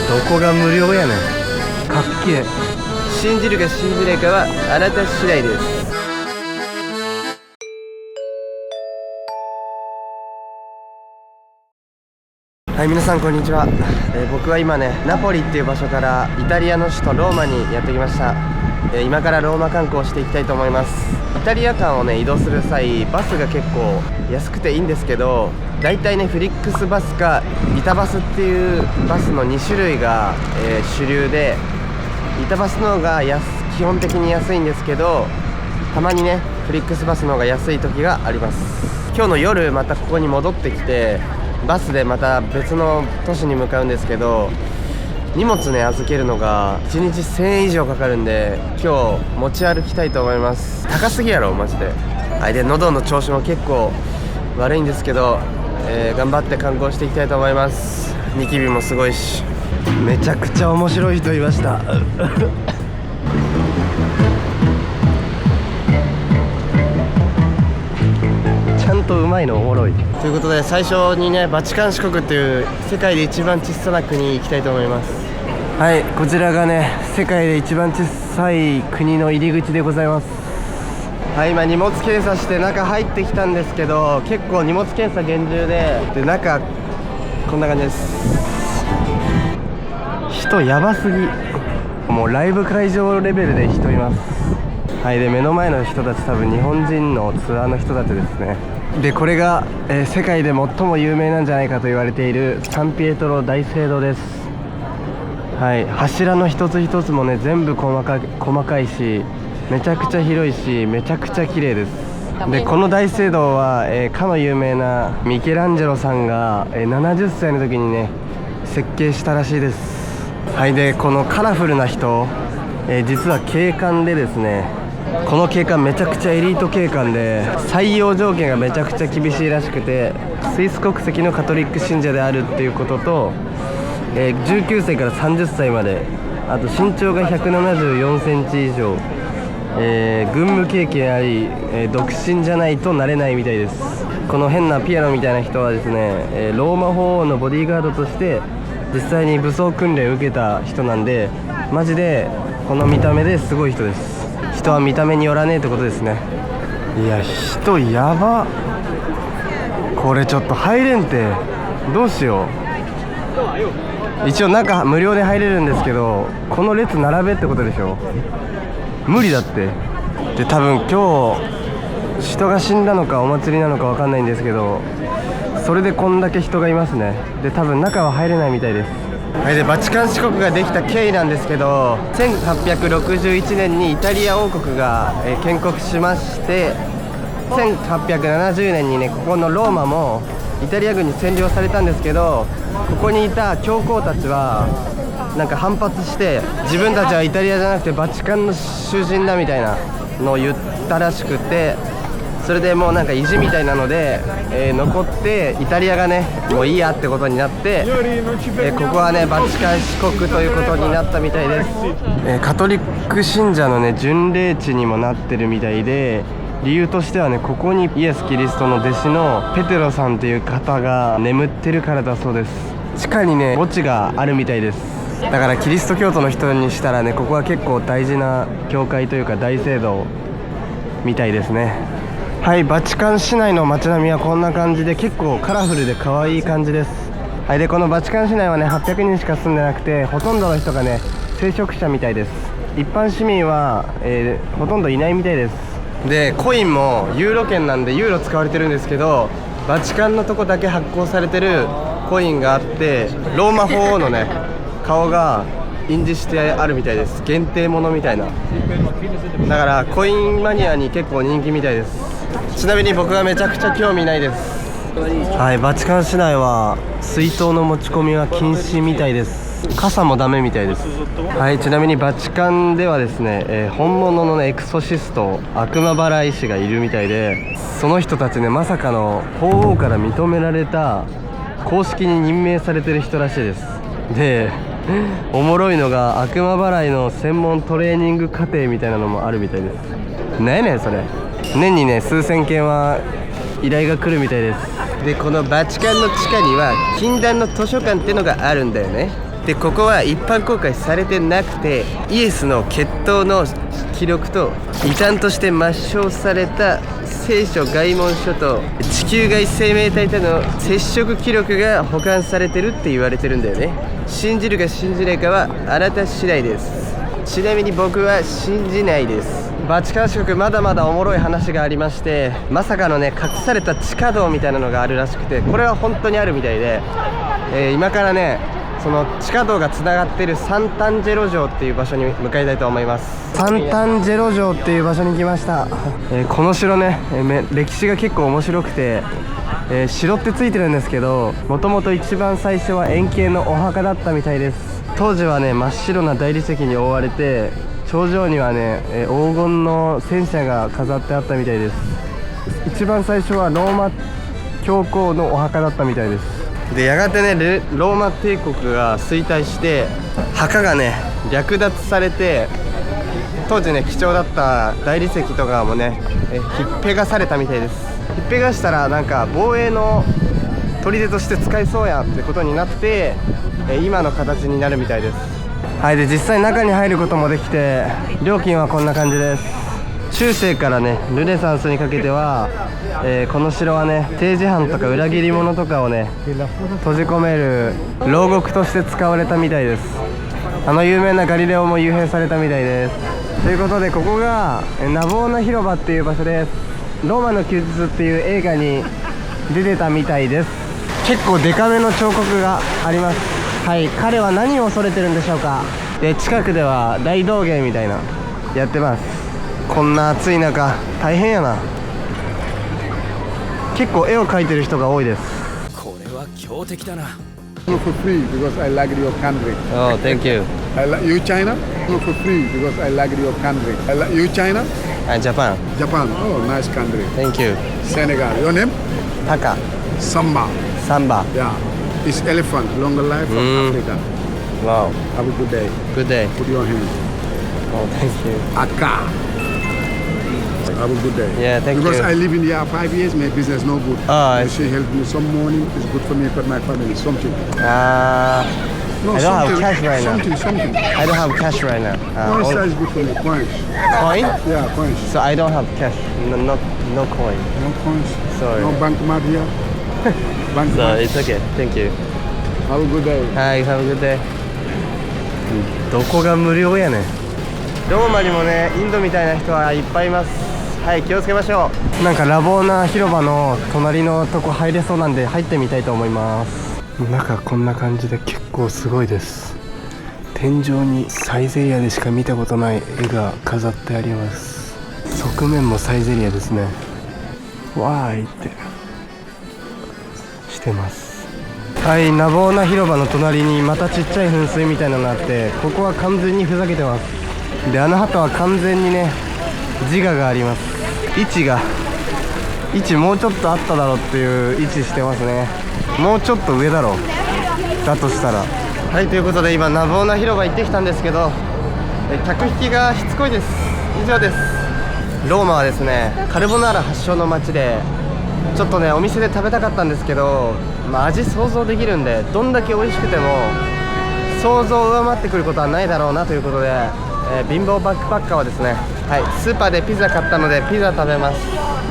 どこが無料やねん。かっけえ。信じるか信じないかはあなた次第です。はい、皆さんこんにちは。僕は今ね、ナポリっていう場所からイタリアの首都ローマにやってきました。今からローマ観光していきたいと思います。イタリア間をね移動する際、バスが結構安くていいんですけど、だいたいねフリックスバスか板バスっていうバスの2種類が、主流で、板バスの方が基本的に安いんですけど、たまにねフリックスバスの方が安い時があります。今日の夜またここに戻ってきて、バスでまた別の都市に向かうんですけど、荷物ね預けるのが1日1000円以上かかるんで、今日持ち歩きたいと思います。高すぎやろマジで。はい、で喉の調子も結構悪いんですけど、頑張って観光していきたいと思います。ニキビもすごいし、めちゃくちゃ面白い人いましたちゃんとうまいのおもろい。ということで、最初にねバチカン市国っていう世界で一番小さな国に行きたいと思います。はい、こちらがね世界で一番小さい国の入り口でございます。はい、今荷物検査して中入ってきたんですけど、結構荷物検査厳重で、中こんな感じです。人やばすぎ、もうライブ会場レベルで人います。はい、で目の前の人たち多分日本人のツアーの人たちですね。でこれが、世界で最も有名なんじゃないかと言われているサンピエトロ大聖堂です。はい、柱の一つ一つもね全部細かいし、めちゃくちゃ広いし、めちゃくちゃ綺麗です。でこの大聖堂は、かの有名なミケランジェロさんが、70歳の時にね設計したらしいです。はい、でこのカラフルな人、実は警官でですね、この警官めちゃくちゃエリート警官で、採用条件がめちゃくちゃ厳しいらしくて、スイス国籍のカトリック信者であるっていうことと、19歳から30歳まで、あと身長が174センチ以上、軍務経験あり、独身じゃないとなれないみたいです。この変なピエロみたいな人はですね、ローマ法王のボディーガードとして実際に武装訓練を受けた人なんで、マジでこの見た目ですごい人です。人は見た目によらねえってことですね。いや人やば、これちょっと入れんて、どうしよう。一応中無料で入れるんですけど、この列並べってことでしょ。無理だって。で多分今日人が死んだのかお祭りなのか分かんないんですけど、それでこんだけ人がいますね。で多分中は入れないみたいです。はい、でバチカン市国ができた経緯なんですけど、1861年にイタリア王国が、建国しまして、1870年にねここのローマもイタリア軍に占領されたんですけど、ここにいた教皇たちはなんか反発して、自分たちはイタリアじゃなくてバチカンの囚人だみたいなのを言ったらしくて、それでもうなんか意地みたいなので、残ってイタリアがねもういいやってことになって、ここはねバチカン市国ということになったみたいです。カトリック信者のね巡礼地にもなってるみたいで、理由としてはね、ここにイエス・キリストの弟子のペテロさんっていう方が眠ってるからだそうです。地下にね墓地があるみたいです。だからキリスト教徒の人にしたらね、ここは結構大事な教会というか大聖堂みたいですね。はい、バチカン市内の街並みはこんな感じで、結構カラフルで可愛い感じです。はい、でこのバチカン市内はね800人しか住んでなくて、ほとんどの人がね聖職者みたいです。一般市民は、ほとんどいないみたいです。でコインもユーロ圏なんでユーロ使われてるんですけど、バチカンのとこだけ発行されてるコインがあって、ローマ法王のね顔が印字してあるみたいです。限定ものみたいな。だからコインマニアに結構人気みたいです。ちなみに僕はめちゃくちゃ興味ないです。はい、バチカン市内は水筒の持ち込みは禁止みたいです。傘もダメみたいです。はい、ちなみにバチカンではですね、本物の、ね、エクソシスト、悪魔払い師がいるみたいで、その人たちねまさかの法王から認められた、公式に任命されてる人らしいです。でおもろいのが、悪魔払いの専門トレーニング課程みたいなのもあるみたいです。なんやねんそれ。年にね数千件は依頼が来るみたいです。でこのバチカンの地下には禁断の図書館ってのがあるんだよね。でここは一般公開されてなくて、イエスの血統の記録と遺産として抹消された聖書外文書と地球外生命体との接触記録が保管されてるって言われてるんだよね。信じるか信じないかはあなた次第です。ちなみに僕は信じないです。バチカン市国まだまだおもろい話がありまして、まさかのね隠された地下道みたいなのがあるらしくて、これは本当にあるみたいで、今からねその地下道がつながってるサンタンジェロ城っていう場所に向かいたいと思います。サンタンジェロ城っていう場所に来ました。この城ね、歴史が結構面白くて、城ってついてるんですけど、もともと一番最初は円形のお墓だったみたいです。当時はね真っ白な大理石に覆われて、頂上にはね、黄金の戦車が飾ってあったみたいです。一番最初はローマ教皇のお墓だったみたいです。でやがてねローマ帝国が衰退して墓がね略奪されて、当時ね貴重だった大理石とかもねひっぺがされたみたいです。ひっぺがしたらなんか防衛の砦として使えそうやってことになって、今の形になるみたいです。はい、で実際中に入ることもできて、料金はこんな感じです。中世からねルネサンスにかけては、この城はね政治犯とか裏切り者とかをね閉じ込める牢獄として使われたみたいです。有名なガリレオも幽閉されたみたいです。ということでここがナボーナ広場っていう場所です。ローマの休日っていう映画に出てたみたいです。結構デカめの彫刻があります。はい、彼は何を恐れてるんでしょうか。で近くでは大道芸みたいなやってます。こんな暑い中大変やな。結構絵を描いてる人が多いです。これは強敵だな。For free because I like your country. Oh, thank you. You China? For free because I like your country. You China? Japan. Japan. Oh, nice country. Thank you. Senegal. Your name? Taka. Samba. Samba. Yeah. It's elephant. Longer life from Africa. Wow. Have a good day. Good day. Put your hand. Oh, thank you. Aka. Have a good day. Yeah, thank because you. I live in here 5 years, my business no good. Oh, She helped me some money. It's good for me for my family. Something. I No, don't have cash right now. Something. I don't have cash right now. No, it's good for me. Coins. Coin? Yeah, coins. So I don't have cash. No coin. No coins. Sorry. No bankmat here. Bankmat. So it's okay. Thank you. Have a good day. Hi, have a good day. どこが無料やねん。ローマにもねインドみたいな人はいっぱいいます。はい、気をつけましょう。なんかラボーナ広場の隣のとこ入れそうなんで入ってみたいと思います。中こんな感じで結構すごいです。天井にサイゼリヤでしか見たことない絵が飾ってあります。側面もサイゼリヤですね。わーいってしてます。はい、ナボーナ広場の隣にまたちっちゃい噴水みたいなのがあって、ここは完全にふざけてます。で旗は完全にね自我があります。位置もうちょっとあっただろうっていう位置してますね。もうちょっと上だろうだとしたら。はい、ということで今ナボーナ広場行ってきたんですけど、客引きがしつこいです。以上です。ローマはですねカルボナーラ発祥の街で、ちょっとねお店で食べたかったんですけど、味想像できるんで、どんだけ美味しくても想像を上回ってくることはないだろうなということで、貧乏バックパッカーはですね、はい、スーパーでピザ買ったのでピザ食べます。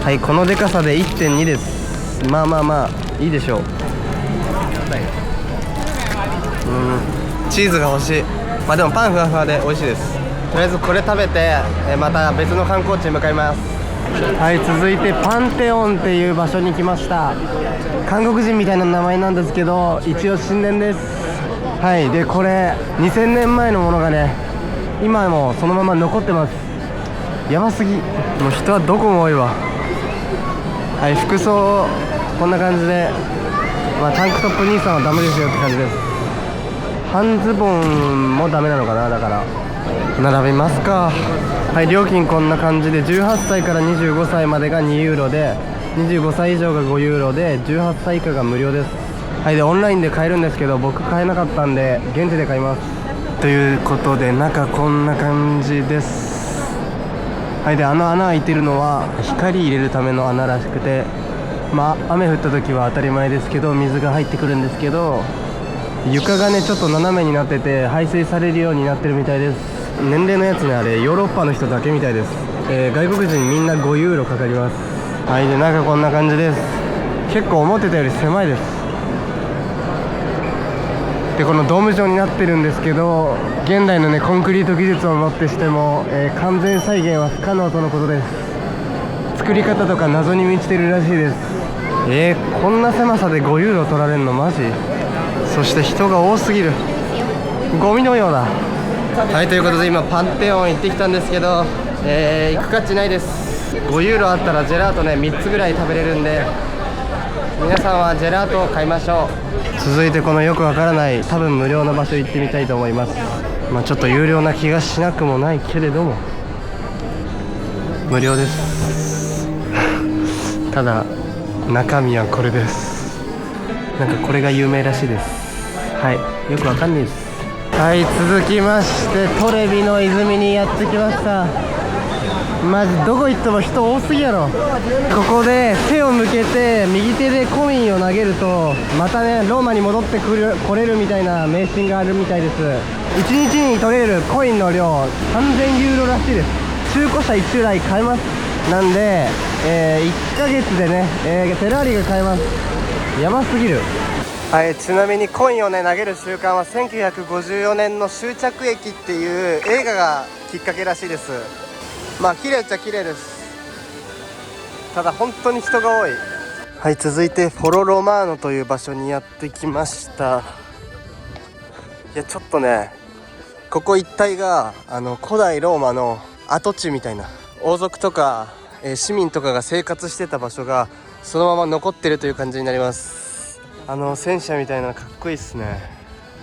はい、このでかさで 1.2 です。まあいいでしょう。チーズが欲しい。でもパンふわふわで美味しいです。とりあえずこれ食べて、また別の観光地に向かいます。はい、続いてパンテオンっていう場所に来ました。韓国人みたいな名前なんですけど、一応神殿です。はい、でこれ2000年前のものがね今もそのまま残ってます。やばすぎ。もう人はどこも多いわ。はい、服装こんな感じで、タンクトップ兄さんはダメですよって感じです。半ズボンもダメなのかな。だから並びますか。はい、料金こんな感じで、18歳から25歳までが2ユーロで、25歳以上が5ユーロで、18歳以下が無料です。はい、でオンラインで買えるんですけど、僕買えなかったんで現地で買います。ということで中こんな感じです。はい、で穴開いてるのは光入れるための穴らしくて、雨降った時は当たり前ですけど水が入ってくるんですけど、床がねちょっと斜めになってて排水されるようになってるみたいです。年齢のやつね、あれヨーロッパの人だけみたいです。外国人みんな5ユーロかかります。はい、で中こんな感じです。結構思ってたより狭いです。でこのドーム状になってるんですけど、現代のねコンクリート技術をもってしても、完全再現は不可能とのことです。作り方とか謎に満ちてるらしいです。こんな狭さで5ユーロ取られるのマジ？そして人が多すぎる。ゴミのようだ。はい、ということで今パンテオン行ってきたんですけど、行く価値ないです。5ユーロあったらジェラートね3つぐらい食べれるんで、皆さんはジェラートを買いましょう。続いてこのよくわからない多分無料の場所行ってみたいと思います。ちょっと有料な気がしなくもないけれども無料ですただ中身はこれです。なんかこれが有名らしいです。はい、よくわかんないです。はい、続きましてトレビの泉にやってきました。マジどこ行っても人多すぎやろ。ここで手を向けて右手でコインを投げるとまたねローマに戻ってこれるみたいな迷信があるみたいです。1日に取れるコインの量3000ユーロらしいです。中古車1台買えます。なんで、1ヶ月でね、フェラーリが買えます。やばすぎる。はい、ちなみにコインをね投げる習慣は1954年の終着駅っていう映画がきっかけらしいです。綺麗っちゃ綺麗です。ただ本当に人が多い。はい、続いてフォロロマーノという場所にやってきました。いやちょっとねここ一帯が古代ローマの跡地みたいな、王族とか、市民とかが生活してた場所がそのまま残ってるという感じになります。戦車みたいなのかっこいいっすね。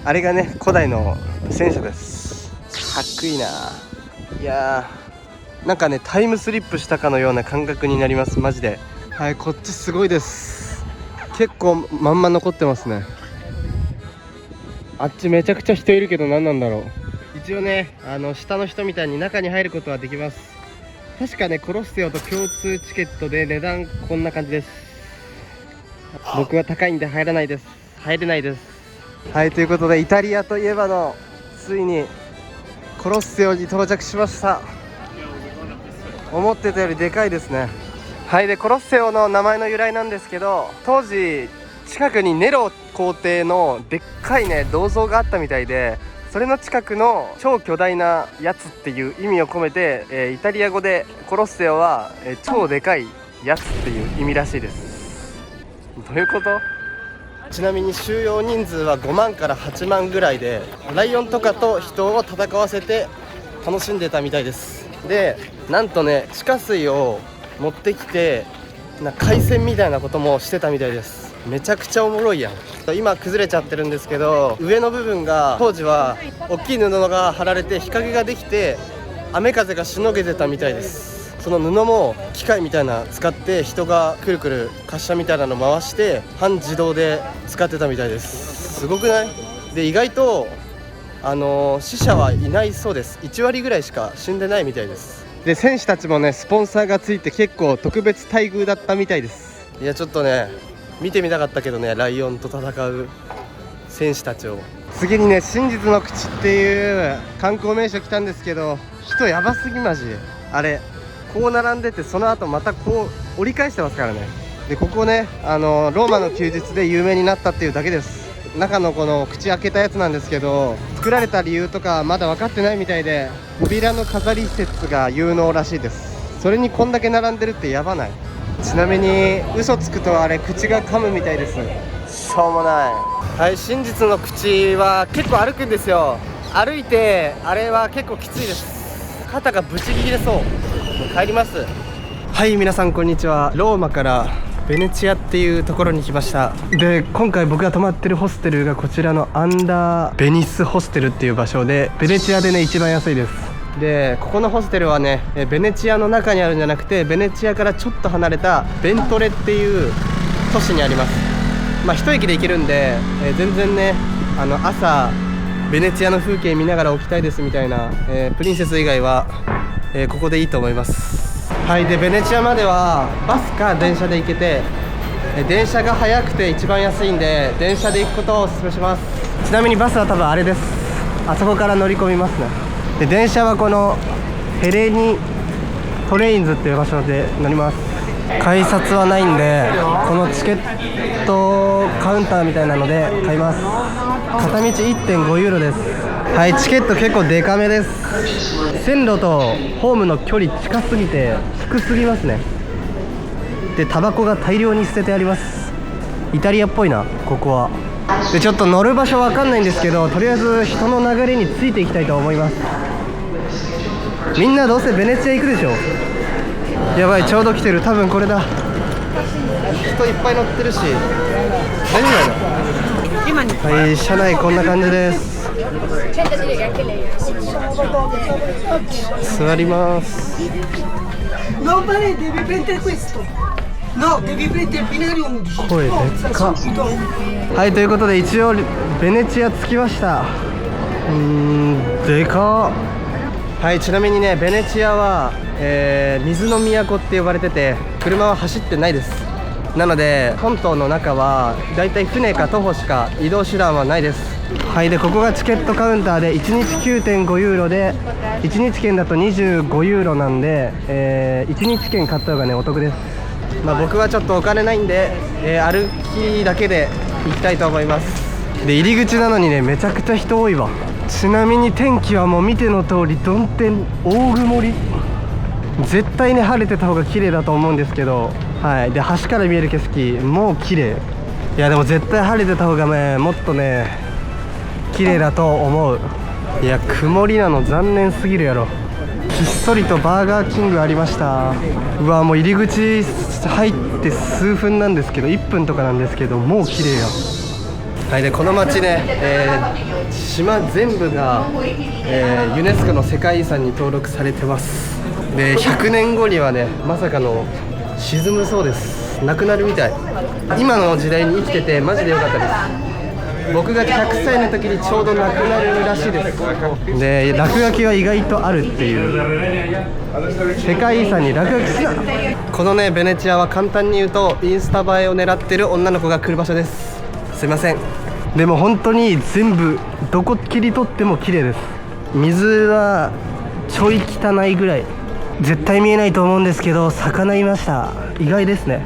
あれがね古代の戦車です。かっこいいな。いやーなんかねタイムスリップしたかのような感覚になりますマジで。はい、こっちすごいです。結構まんま残ってますね。あっちめちゃくちゃ人いるけど何なんだろう。一応ね下の人みたいに中に入ることはできます。確かねコロッセオと共通チケットで値段こんな感じです。僕は高いんで入れないです。はい、ということでイタリアといえばのついにコロッセオに到着しました。思ってたよりでかいですね。はい、でコロッセオの名前の由来なんですけど、当時近くにネロ皇帝のでっかいね銅像があったみたいで、それの近くの超巨大なやつっていう意味を込めて、イタリア語でコロッセオは、超でかいやつっていう意味らしいです。どういうこと？ちなみに収容人数は5万から8万ぐらいで、ライオンとかと人を戦わせて楽しんでたみたいです。でなんとね地下水を持ってきて海鮮みたいなこともしてたみたいです。めちゃくちゃおもろいやん。今崩れちゃってるんですけど、上の部分が当時は大きい布が張られて日陰ができて雨風がしのげてたみたいです。その布も機械みたいな使って人がくるくる滑車みたいなの回して半自動で使ってたみたいです。すごくない？で意外と死者はいないそうです。1割ぐらいしか死んでないみたいです。で選手たちもねスポンサーがついて結構特別待遇だったみたいです。いやちょっとね見てみたかったけどね、ライオンと戦う選手たちを。次にね真実の口っていう観光名所来たんですけど、人やばすぎマジ。あれこう並んでてその後またこう折り返してますからね。でここねローマの休日で有名になったっていうだけです。中のこの口開けたやつなんですけど、作られた理由とかまだ分かってないみたいで、扉の飾り説が有能らしいです。それにこんだけ並んでるってやばない？ちなみに嘘つくとあれ口が噛むみたいです。しょうもない。はい、真実の口は結構歩くんですよ。歩いてあれは結構きついです。肩がブチ切れそう。もう帰ります。はい、皆さんこんにちは。ローマからベネチアっていうところに来ました。で今回僕が泊まってるホステルがこちらのアンダーベニスホステルっていう場所で、ベネチアでね一番安いです。でここのホステルはねベネチアの中にあるんじゃなくて、ベネチアからちょっと離れたベントレっていう都市にあります。一駅で行けるんで、全然ね朝ベネチアの風景見ながら起きたいですみたいな、プリンセス以外は、ここでいいと思います。はい、でベネチアまではバスか電車で行けて、電車が早くて一番安いんで電車で行くことをお勧めします。ちなみにバスは多分あれです。あそこから乗り込みますね。で電車はこのヘレニトレインズっていう場所で乗ります。改札はないんで、このチケットカウンターみたいなので買います。片道 1.5 ユーロです。はい、チケット結構デカめです。線路とホームの距離近すぎて低すぎますね。でタバコが大量に捨ててあります。イタリアっぽいなここは。でちょっと乗る場所わかんないんですけど、とりあえず人の流れについていきたいと思います。みんなどうせベネチア行くでしょ。やばい、ちょうど来てる。多分これだ。人いっぱい乗ってるし大丈夫なの。はい、車内こんな感じです。座ります。 No, vale, devi prendere questo. No, devi prendere il binario 11. 声でっか。はい、ということで一応ベネチア着きました。でかっ。はい、ちなみにねベネチアは、水の都って呼ばれてて車は走ってないです。なので本島の中はだいたい船か徒歩しか移動手段はないです。はい、でここがチケットカウンターで1日 9.5 ユーロで1日券だと25ユーロなんで、1日券買った方がねお得です。まあ僕はちょっとお金ないんで、歩きだけで行きたいと思います。で入り口なのにねめちゃくちゃ人多いわ。ちなみに天気はもう見ての通り曇天大曇り。絶対ね晴れてた方が綺麗だと思うんですけど、はい、で橋から見える景色もう綺麗。いやでも絶対晴れてた方がねもっとね綺麗だと思う。いや曇りなの残念すぎるやろ。ひっそりとバーガーキングありました。うわもう入り口入って数分なんですけど1分とかなんですけどもう綺麗や。はい、でこの街ね、島全部が、ユネスコの世界遺産に登録されてます。で100年後にはねまさかの沈むそうです。なくなるみたい。今の時代に生きててマジで良かったです。僕が100歳の時にちょうどなくなるらしいです。で落書きは意外とあるっていう。世界遺産に落書きすな。このねベネチアは簡単に言うとインスタ映えを狙ってる女の子が来る場所です。すいません。でも本当に全部どこ切り取っても綺麗です。水はちょい汚いぐらい。絶対見えないと思うんですけど魚いました。意外ですね。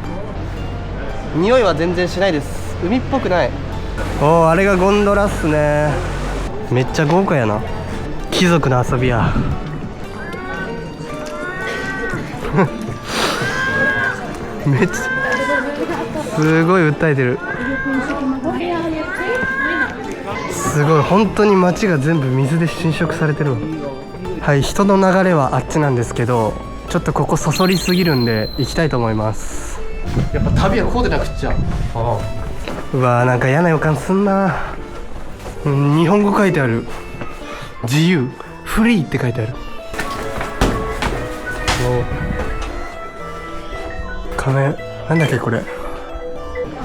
匂いは全然しないです。海っぽくない。おー、あれがゴンドラっすね。めっちゃ豪華やな。貴族の遊びや。めっちゃすごい訴えてる。すごい本当に街が全部水で浸食されてる。はい、人の流れはあっちなんですけどちょっとここそそりすぎるんで行きたいと思います。やっぱ旅はこうでなくっちゃ。うわーなんか嫌な予感すんな。日本語書いてある。自由フリーって書いてある。仮面なんだっけこれ。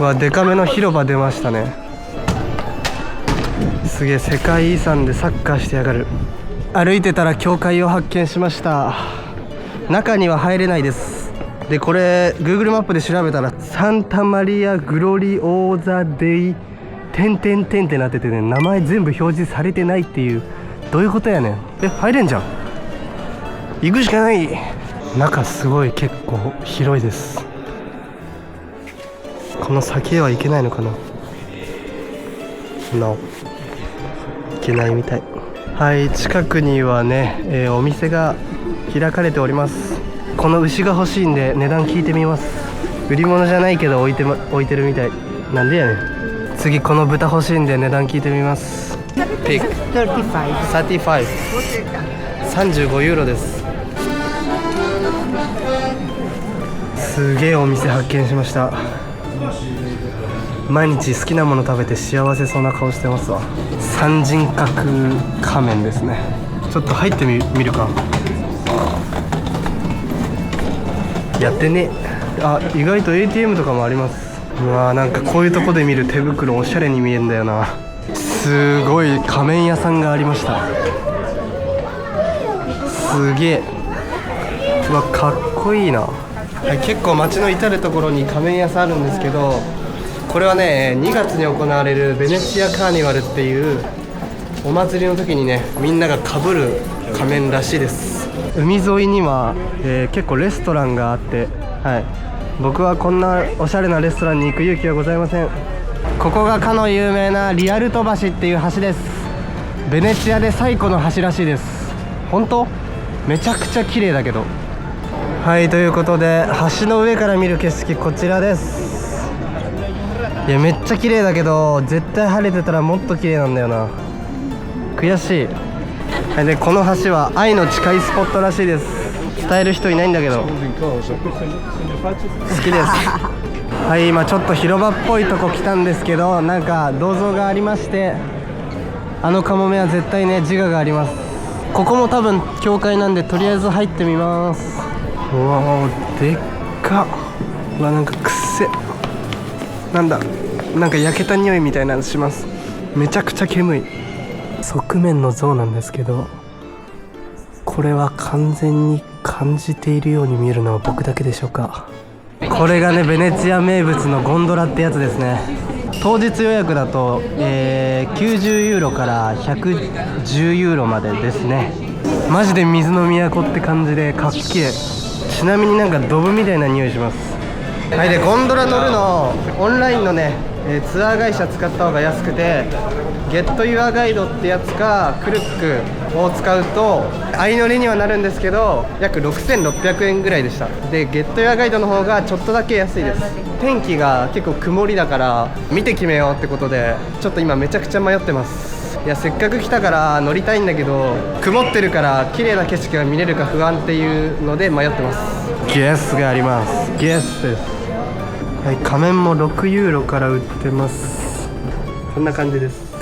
うわデカめの広場出ましたね。すげえ世界遺産でサッカーしてやがる。歩いてたら教会を発見しました。中には入れないです。でこれ Google マップで調べたらサンタマリアグロリオーザデイ点々点ってなっててね、名前全部表示されてないっていう。どういうことやねん。入れんじゃん。行くしかない。中すごい結構広いです。この先へは行けないのかな。行けないみたい。はい、近くにはね、お店が開かれております。この牛が欲しいんで値段聞いてみます。売り物じゃないけど置いてるみたい。なんでやねん。次この豚欲しいんで値段聞いてみます。ピック35 35ユーロです。すげえお店発見しました。毎日好きなもの食べて幸せそうな顔してますわ。三人格仮面ですね。ちょっと入ってみるか。やってね。あ、意外と ATM とかもあります。うわーなんかこういうとこで見る手袋おしゃれに見えるんだよな。すごい仮面屋さんがありました。すげえ。うわかっこいいな。はい、結構街の至る所に仮面屋さんあるんですけど、これはね、2月に行われるベネチアカーニバルっていうお祭りの時にね、みんながかぶる仮面らしいです。海沿いには、結構レストランがあって、はい、僕はこんなおしゃれなレストランに行く勇気はございません。ここがかの有名なリアルト橋っていう橋です。ベネチアで最古の橋らしいです。本当？めちゃくちゃ綺麗だけど。はい、ということで橋の上から見る景色こちらです。いや、めっちゃ綺麗だけど絶対晴れてたらもっと綺麗なんだよな。悔しい。はい、でこの橋は愛の誓いスポットらしいです。伝える人いないんだけど好きです。はい、今ちょっと広場っぽいとこ来たんですけど、なんか銅像がありまして、あのカモメは絶対ね自我があります。ここも多分教会なんでとりあえず入ってみます。うわー、でっか。うわ、なんかくっせ。なんだ、なんか焼けた匂いみたいなのします。めちゃくちゃ煙い。側面の像なんですけど、これは完全に感じているように見えるのは僕だけでしょうか。これがね、ベネチア名物のゴンドラってやつですね。当日予約だと、90ユーロから110ユーロまでですね。マジで水の都って感じでかっけえ。ちなみになんかドブみたいな匂いします。はい、でゴンドラ乗るのオンラインのね、ツアー会社使った方が安くて、ゲットユアガイドってやつかクルックを使うと相乗りにはなるんですけど、約6600円ぐらいでした。でゲットユアガイドの方がちょっとだけ安いです。天気が結構曇りだから見て決めようってことで、ちょっと今めちゃくちゃ迷ってます。いや、せっかく来たから乗りたいんだけど、曇ってるから綺麗な景色が見れるか不安っていうので迷ってます。ゲスがあります。ゲスです。はい、仮面も6ユーロから売ってます。こんな感じです。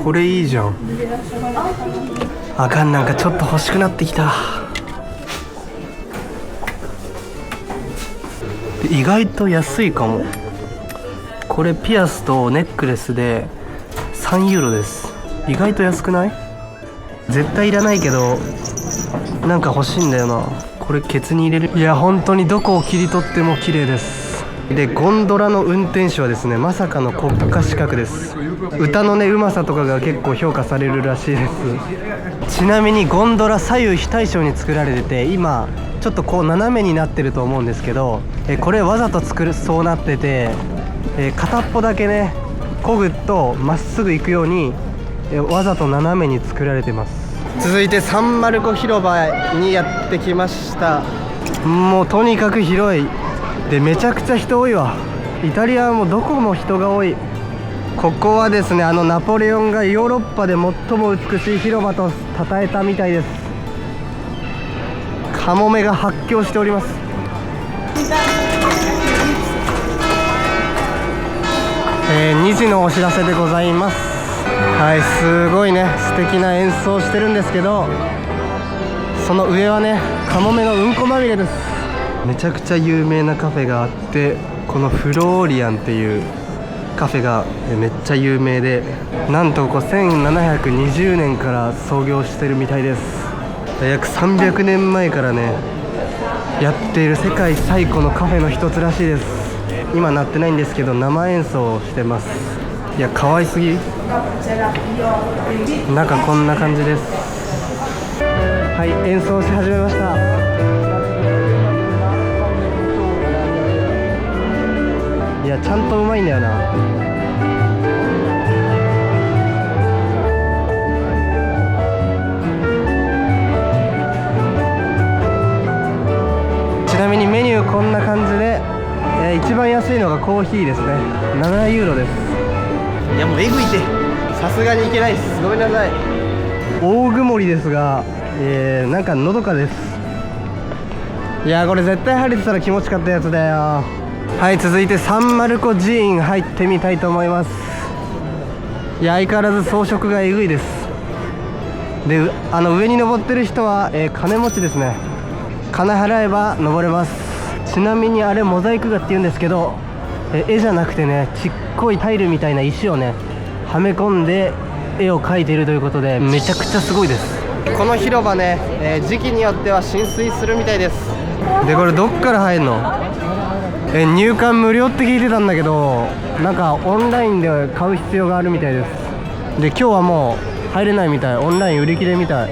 これいいじゃん。あかん、なんかちょっと欲しくなってきた。意外と安いかも。これピアスとネックレスで3ユーロです。意外と安くない？絶対いらないけどなんか欲しいんだよな。これケツに入れる。いや、本当にどこを切り取っても綺麗です。でゴンドラの運転手はですね、まさかの国家資格です。歌のねうまさとかが結構評価されるらしいです。ちなみにゴンドラ左右非対称に作られてて、今ちょっとこう斜めになってると思うんですけど、これわざとそうなってて、片っぽだけね漕ぐとまっすぐ行くように、わざと斜めに作られてます。続いてサンマルコ広場にやってきました。もうとにかく広いで、めちゃくちゃ人多いわ。イタリアはもうどこも人が多い。ここはですね、ナポレオンがヨーロッパで最も美しい広場と称えたみたいです。カモメが発狂しております。2時のお知らせでございます。はい、すごいね素敵な演奏してるんですけど、その上はねカモメのうんこまみれです。めちゃくちゃ有名なカフェがあって、このフローリアンっていうカフェがめっちゃ有名で、なんとここ1720年から創業してるみたいです。約300年前からねやっている世界最古のカフェの一つらしいです。今鳴ってないんですけど生演奏をしてます。いや、可愛すぎ。中こんな感じです。はい、演奏し始めました。いや、ちゃんとうまいんだよな。ちなみにメニューこんな感じで、一番安いのがコーヒーですね。7ユーロです。いや、もうえぐいてさすがにいけないです。ごめんなさい。大曇りですが、なんかのどかです。いや、これ絶対晴れてたら気持ちかったやつだよ。はい、続いてサンマルコ寺院入ってみたいと思います。いや、相変わらず装飾がえぐいです。で、上に登ってる人は、金持ちですね。金払えば登れます。ちなみにあれモザイク画って言うんですけど、絵じゃなくてね、ちっこいタイルみたいな石をねはめ込んで絵を描いているということで、めちゃくちゃすごいです。この広場ね、時期によっては浸水するみたいです。で、これどっから入るの？入館無料って聞いてたんだけど、なんかオンラインで買う必要があるみたいです。で今日はもう入れないみたい。オンライン売り切れみたい。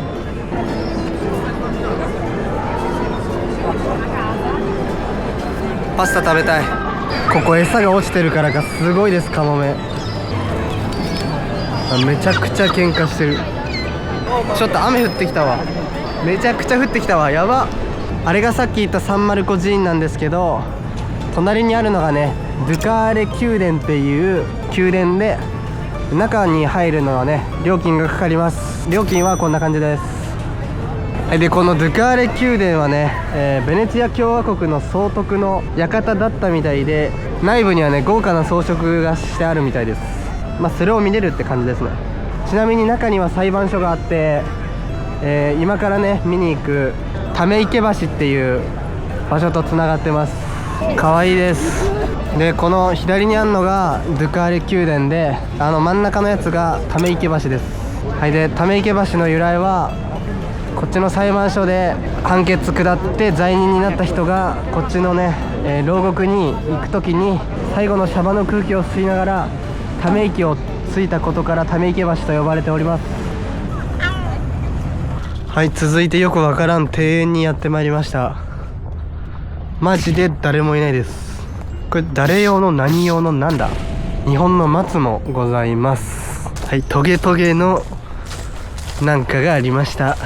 パスタ食べたい。ここ餌が落ちてるからかすごいです。カモメめちゃくちゃ喧嘩してる。ちょっと雨降ってきたわ。めちゃくちゃ降ってきたわ。やば。あれがさっき言ったサンマルコ寺院なんですけど、隣にあるのがねドゥカーレ宮殿っていう宮殿で、中に入るのはね料金がかかります。料金はこんな感じです。でこのドゥカーレ宮殿はね、ベネチア共和国の総督の館だったみたいで、内部にはね豪華な装飾がしてあるみたいです。まあそれを見れるって感じですね。ちなみに中には裁判所があって、今からね見に行くため池橋っていう場所とつながってます。可愛いです。でこの左にあるのがドゥカーレ宮殿で、真ん中のやつがため池橋です。はい。でため池橋の由来はこっちの裁判所で判決下って罪人になった人がこっちのね、牢獄に行く時に最後のシャバの空気を吸いながらため息をついたことからため池橋と呼ばれております。はい。続いてよくわからん庭園にやってまいりました。マジで誰もいないです。これ誰用の何用のなんだ。日本の松もございます。はい。トゲトゲのなんかがありました。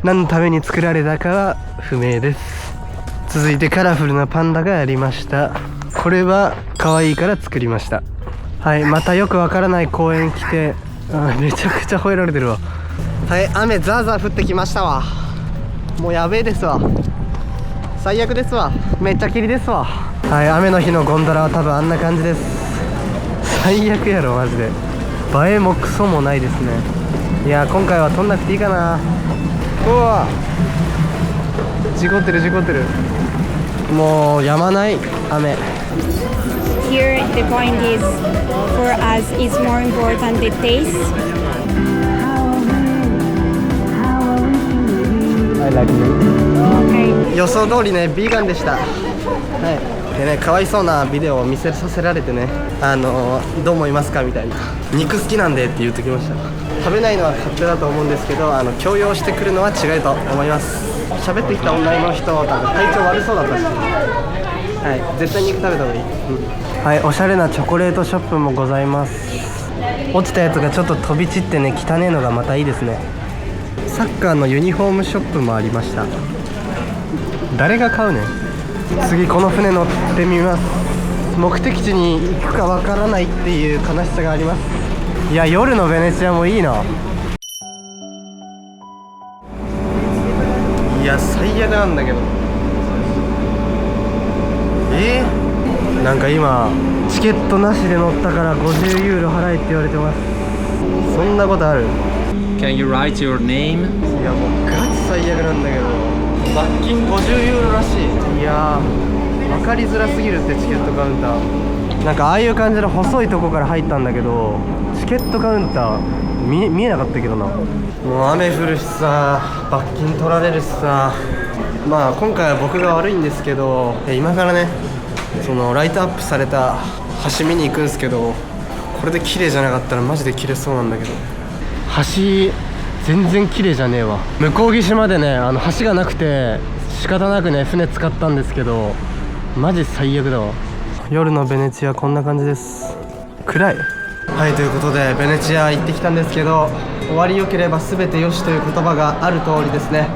何のために作られたかは不明です。続いてカラフルなパンダがありました。これは可愛いから作りました。はい。またよくわからない公園来て、めちゃくちゃ吠えられてるわ。はい。雨ザーザー降ってきましたわ。もうやべえですわ。最悪ですわ。めっちゃ霧ですわ。はい。雨の日のゴンドラは多分あんな感じです。最悪やろマジで。映えもクソもないですね。いや今回は撮んなくていいかな。うわ事故ってる事故ってる。もうやまない雨。 Here the point is for us is more important the taste. I like it. Okay. 予想通りねビーガンでした。はい。でねかわいそうなビデオを見せさせられてね、どう思いますかみたいな。肉好きなんでって言っときました。食べないのは勝手だと思うんですけど、強要してくるのは違うと思います。喋ってきた女の人多分体調悪そうだったし、はい。絶対肉食べた方がいい。はい。おしゃれなチョコレートショップもございます。落ちたやつがちょっと飛び散ってね汚ねえのがまたいいですね。サッカーのユニフォームショップもありました。誰が買うねん。次この船乗ってみます。目的地に行くかわからないっていう悲しさがあります。いや夜のベネチアもいいな。いや最悪なんだけど。なんか今チケットなしで乗ったから50ユーロ払えって言われてます。そんなことある？ Can you write your name? いやもうガチ最悪なんだけど、罰金50ユーロらしい。いやー分かりづらすぎるってチケットカウンター。なんかああいう感じの細いとこから入ったんだけど、チケットカウンター見えなかったけどな。もう雨降るしさ、罰金取られるしさ。まあ今回は僕が悪いんですけど、今からねそのライトアップされた橋見に行くんですけど、これで綺麗じゃなかったらマジで綺麗そうなんだけど、橋全然綺麗じゃねえわ。向こう岸までね橋がなくて仕方なくね船使ったんですけど、マジ最悪だわ。夜のベネチアこんな感じです。暗い。はい。ということでベネチア行ってきたんですけど、終わり良ければ全て良しという言葉がある通りですね。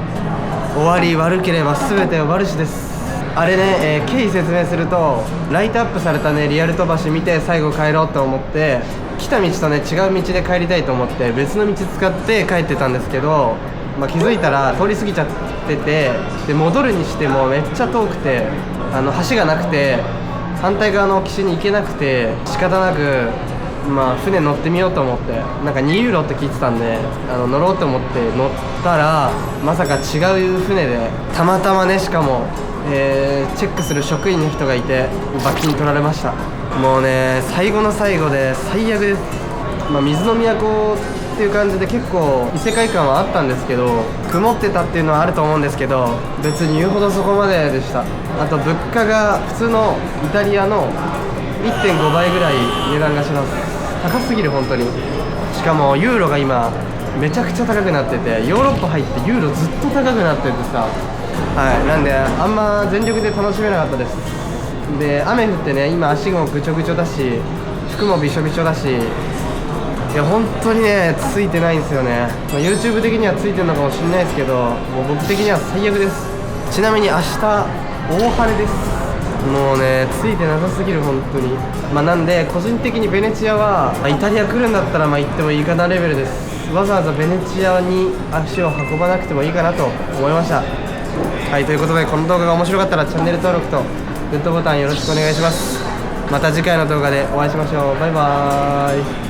終わり悪ければ全て悪しです。あれね、経緯説明すると、ライトアップされたねリアルト橋見て最後帰ろうと思って、来た道とね違う道で帰りたいと思って別の道使って帰ってたんですけど、気づいたら通り過ぎちゃってて、で戻るにしてもめっちゃ遠くて、橋がなくて反対側の岸に行けなくて、仕方なく船乗ってみようと思って、なんか2ユーロって聞いてたんで乗ろうと思って乗ったら、まさか違う船で、たまたまねしかもチェックする職員の人がいて罰金取られました。もうね最後の最後で最悪です。水の都っっていう感じで結構異世界感はあったんですけど、曇ってたっていうのはあると思うんですけど、別に言うほどそこまででした。あと物価が普通のイタリアの 1.5 倍ぐらい値段がします。高すぎる本当に。しかもユーロが今めちゃくちゃ高くなってて、ヨーロッパ入ってユーロずっと高くなっててさ、はい、なんであんま全力で楽しめなかったです。で雨降ってね、今足もぐちょぐちょだし、服もびしょびしょだし、いや本当にねついてないんですよね。YouTube 的にはついてるのかもしれないですけど、もう僕的には最悪です。ちなみに明日大晴れです。もうねついてなさすぎる本当に。なんで個人的にベネチアは、イタリア来るんだったら行ってもいいかなレベルです。わざわざベネチアに足を運ばなくてもいいかなと思いました。はい、ということでこの動画が面白かったらチャンネル登録とグッドボタンよろしくお願いします。また次回の動画でお会いしましょう。バイバーイ。